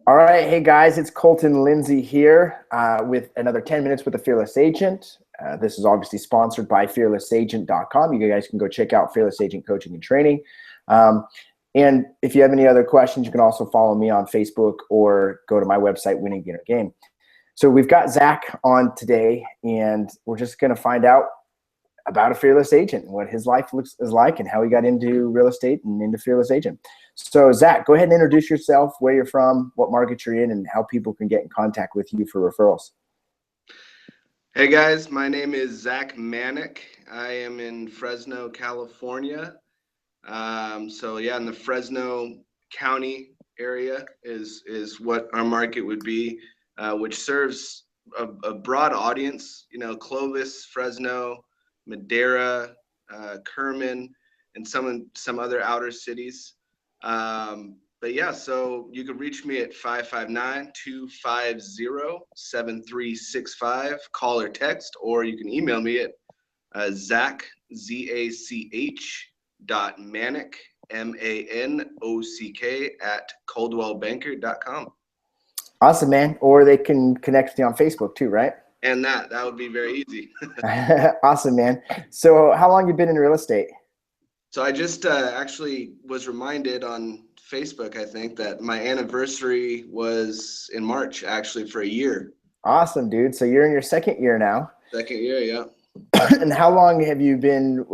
All right, hey guys, it's Colton Lindsay here with another 10 minutes with the Fearless Agent. This is obviously sponsored by fearlessagent.com. You guys can go check out Fearless Agent Coaching and Training. And if you have any other questions, you can also follow me on Facebook or go to my website, Winning Beginner Game. So we've got Zach on today, and we're just going to find out about a fearless agent and what his life is like and how he got into real estate and into Fearless Agent. So Zach, go ahead and introduce yourself, where you're from, what market you're in, and how people can get in contact with you for referrals. Hey guys, my name is Zach Manock. I am in Fresno, California. So yeah, in the Fresno County area is what our market would be, which serves a broad audience. You know, Clovis, Fresno, Madera, Kerman, and some other outer cities. But yeah, so you can reach me at 559-250-7365, call or text, or you can email me at Zach, Z-A-C-H .Manock, M-A-N-O-C-K at coldwellbanker.com. Awesome, man. Or they can connect with you on Facebook too, right? And that would be very easy. Awesome, man. So how long you been in real estate? So I just actually was reminded on Facebook, I think, that my anniversary was in March, actually, for a year. Awesome, dude. So you're in your second year now. Second year, yeah. And how long have you been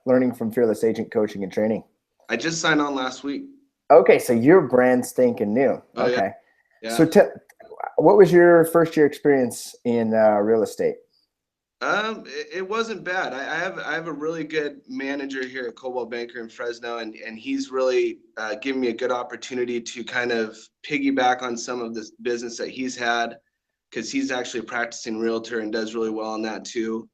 learning from Fearless Agent Coaching and Training? I just signed on last week. Okay, so you're brand stinking new. Oh, okay. Yeah. So what was your first year experience in real estate? It wasn't bad. I have a really good manager here at Coldwell Banker in Fresno, and he's really given me a good opportunity to kind of piggyback on some of this business that he's had, because he's actually a practicing realtor and does really well on that too.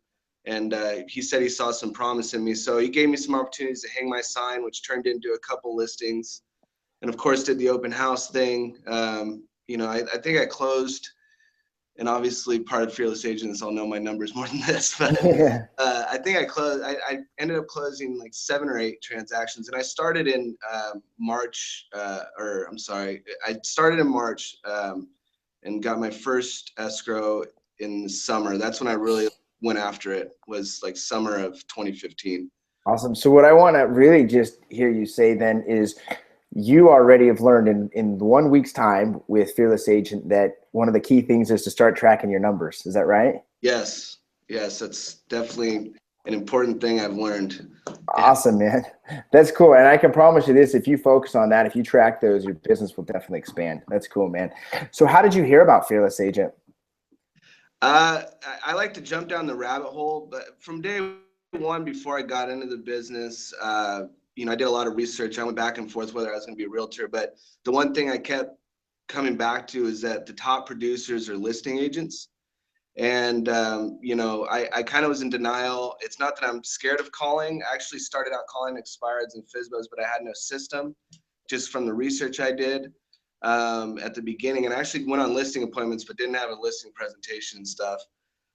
And he said he saw some promise in me, so he gave me some opportunities to hang my sign, which turned into a couple listings, and of course did the open house thing. You know, I think I closed. And obviously, part of Fearless Agents, I'll know my numbers more than this, but I think I ended up closing like 7 or 8 transactions. And I started in March, I started in March and got my first escrow in the summer. That's when I really went after it, was like summer of 2015. Awesome. So what I want to really just hear you say then is, you already have learned in 1 week's time with Fearless Agent that one of the key things is to start tracking your numbers. Is that right? Yes, that's definitely an important thing I've learned. Awesome, man. That's cool. And I can promise you this, if you focus on that, if you track those, your business will definitely expand. That's cool, man. So how did you hear about Fearless Agent? I like to jump down the rabbit hole, but from day one, before I got into the business, you know, I did a lot of research. I went back and forth whether I was going to be a realtor, but the one thing I kept coming back to is that the top producers are listing agents. And, you know, I kind of was in denial. It's not that I'm scared of calling. I actually started out calling expireds and FSBOs, but I had no system just from the research I did at the beginning. And I actually went on listing appointments, but didn't have a listing presentation and stuff.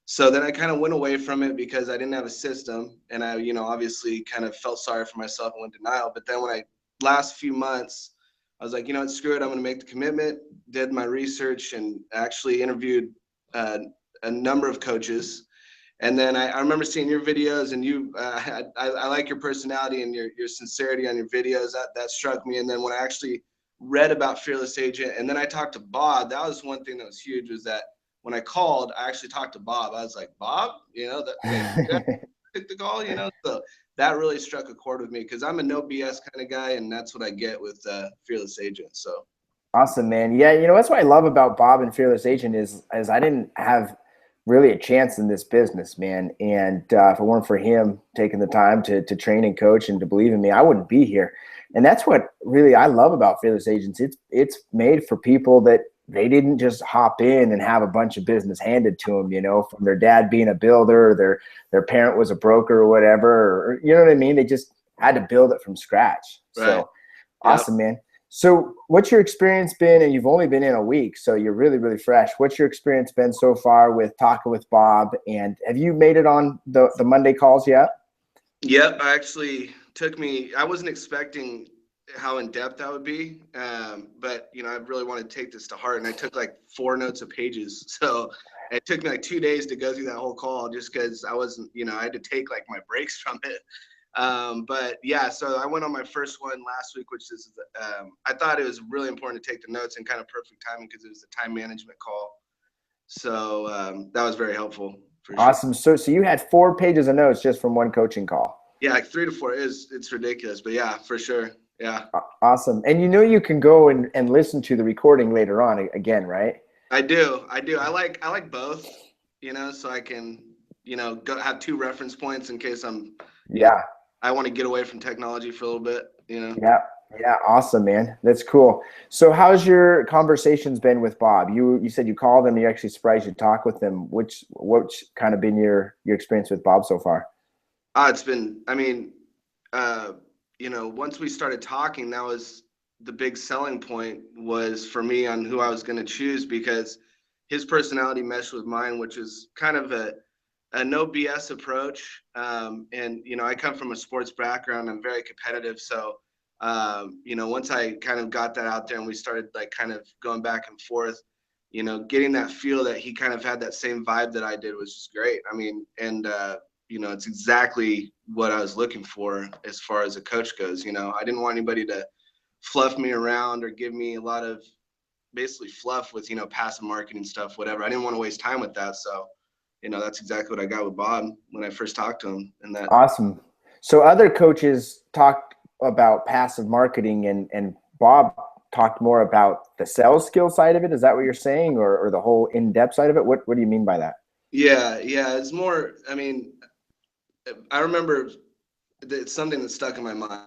So then I kind of went away from it because I didn't have a system, and I, you know, obviously kind of felt sorry for myself and went denial. But then last few months, I was like, you know what, screw it, I'm going to make the commitment, did my research, and actually interviewed a number of coaches. And then I remember seeing your videos, and I like your personality and your sincerity on your videos. That struck me. And then when I actually read about Fearless Agent, and then I talked to Bob, that was one thing that was huge, was that when I called, I actually talked to Bob. I was like, Bob, you know, that took the call, you know. So that really struck a chord with me, because I'm a no BS kind of guy, and that's what I get with Fearless Agent. So awesome, man. Yeah, you know, that's what I love about Bob and Fearless Agent is I didn't have really a chance in this business, man. And if it weren't for him taking the time to train and coach and to believe in me, I wouldn't be here. And that's what really I love about Fearless Agents. It's made for people that they didn't just hop in and have a bunch of business handed to them, you know, from their dad being a builder, or their parent was a broker or whatever, or you know what I mean? They just had to build it from scratch. Right. So awesome, man. So what's your experience been? And you've only been in a week, so you're really, really fresh. What's your experience been so far with talking with Bob? And have you made it on the Monday calls yet? Yep, I actually I wasn't expecting how in depth that would be. But you know, I really want to take this to heart, and I took like 4 notes a pages. So it took me like 2 days to go through that whole call, just because I wasn't, you know, I had to take like my breaks from it. But yeah, so I went on my first one last week, which is, I thought it was really important to take the notes, and kind of perfect timing because it was a time management call. So that was very helpful for sure. Awesome. So you had 4 pages of notes just from one coaching call. Yeah, like 3 to 4 it's ridiculous, but yeah, for sure. Yeah. Awesome. And you know, you can go and listen to the recording later on again, right? I do. I like both, you know, so I can, you know, go have 2 reference points in case I'm, you know, Yeah. I want to get away from technology for a little bit, you know. Yeah. Yeah. Awesome, man. That's cool. So how's your conversations been with Bob? You said you called him, you're actually surprised you talked with him. What's kind of been your experience with Bob so far? It's been, I mean, you know, once we started talking, that was the big selling point was for me on who I was going to choose, because his personality meshed with mine, which is kind of a no BS approach. And, you know, I come from a sports background. I'm very competitive. So, you know, once I kind of got that out there and we started like kind of going back and forth, you know, getting that feel that he kind of had that same vibe that I did was just great. I mean, and, you know, it's exactly what I was looking for as far as a coach goes. You know, I didn't want anybody to fluff me around or give me a lot of basically fluff with, you know, passive marketing stuff, whatever. I didn't want to waste time with that. So, you know, that's exactly what I got with Bob when I first talked to him. And that. Awesome. So other coaches talked about passive marketing, and Bob talked more about the sales skill side of it. Is that what you're saying, or the whole in-depth side of it? What do you mean by that? Yeah. It's more, I mean, I remember it's something that stuck in my mind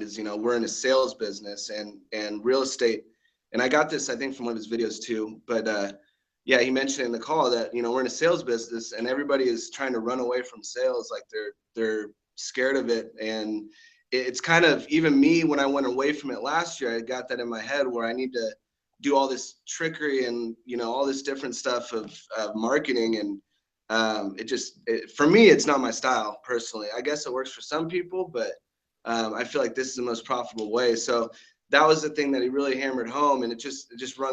is, you know, we're in a sales business and real estate. And I got this, I think, from one of his videos too. But yeah, he mentioned in the call that, you know, we're in a sales business and everybody is trying to run away from sales. Like they're scared of it. And it's kind of, even me, when I went away from it last year, I got that in my head where I need to do all this trickery and, you know, all this different stuff of marketing. And for me, it's not my style personally. I guess it works for some people, but I feel like this is the most profitable way. So that was the thing that he really hammered home, and it just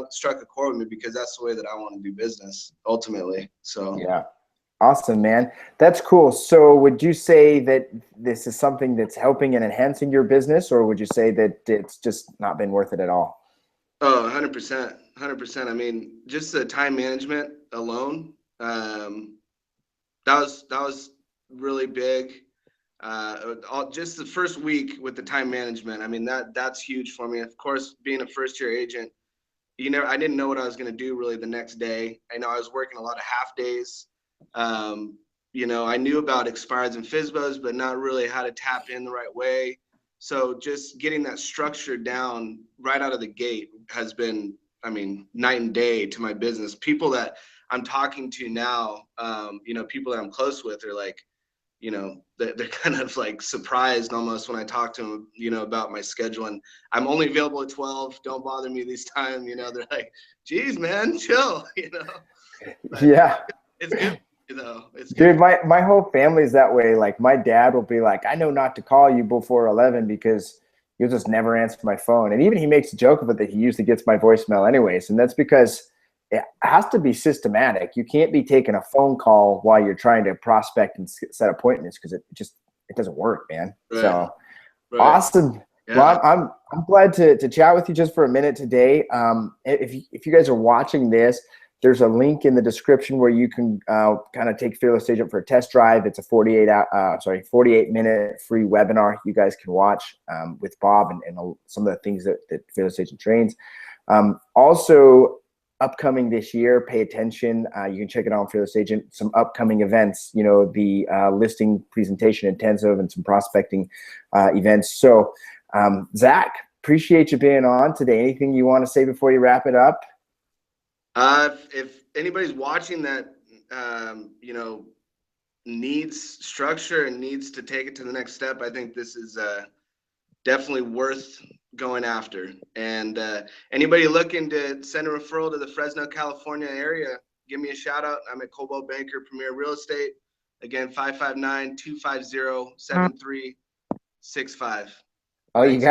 struck a chord with me, because that's the way that I want to do business ultimately. So Yeah. Awesome, man. That's cool. So would you say that this is something that's helping and enhancing your business, or would you say that it's just not been worth it at all? oh, 100%, 100%. I mean, just the time management alone, that was really big. Just the first week with the time management, I mean, that's huge for me. Of course, being a first year agent, I didn't know what I was going to do really the next day. I know I was working a lot of half days. You know, I knew about expireds and FSBOs, but not really how to tap in the right way. So just getting that structure down right out of the gate has been, I mean, night and day to my business. People that I'm talking to now, you know, people that I'm close with are like, you know, they're kind of like surprised almost when I talk to them, you know, about my schedule, and I'm only available at 12. Don't bother me this time. You know, they're like, geez, man, chill, you know, but Yeah. it's good, you know, it's good. Dude, my whole family's that way. Like my dad will be like, I know not to call you before 11 because you'll just never answer my phone. And even he makes a joke of it that he usually gets my voicemail anyways. And that's because it has to be systematic. You can't be taking a phone call while you're trying to prospect and set appointments, because it doesn't work, man. Right, So right. awesome. Yeah. Well, I'm glad to chat with you just for a minute today. If you guys are watching this, there's a link in the description where you can kind of take Fearless Agent for a test drive. It's a 48-minute free webinar you guys can watch with Bob and some of the things that Fearless Agent trains. Also, upcoming this year, pay attention. You can check it out on Fearless Agent. Some upcoming events, you know, the listing presentation intensive and some prospecting events. So, Zach, appreciate you being on today. Anything you want to say before you wrap it up? If anybody's watching that, you know, needs structure and needs to take it to the next step, I think this is definitely worth going after. And anybody looking to send a referral to the Fresno, California area, give me a shout out. I'm at Cobalt Banker Premier Real Estate. Again, 559-250-7365. Oh, Thanks,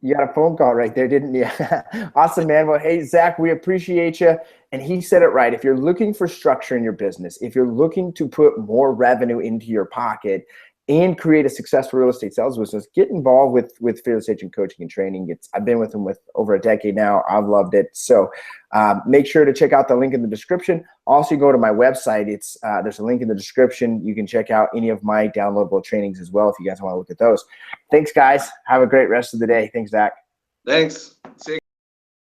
You got a phone call right there, didn't you? Awesome, man. Well, hey, Zach, we appreciate you. And he said it right. If you're looking for structure in your business, if you're looking to put more revenue into your pocket and create a successful real estate sales business, get involved with Fearless Agent Coaching and Training. I've been with him with over a decade now. I've loved it. So make sure to check out the link in the description. Also, go to my website. There's a link in the description. You can check out any of my downloadable trainings as well if you guys want to look at those. Thanks, guys. Have a great rest of the day. Thanks, Zach. Thanks. See you.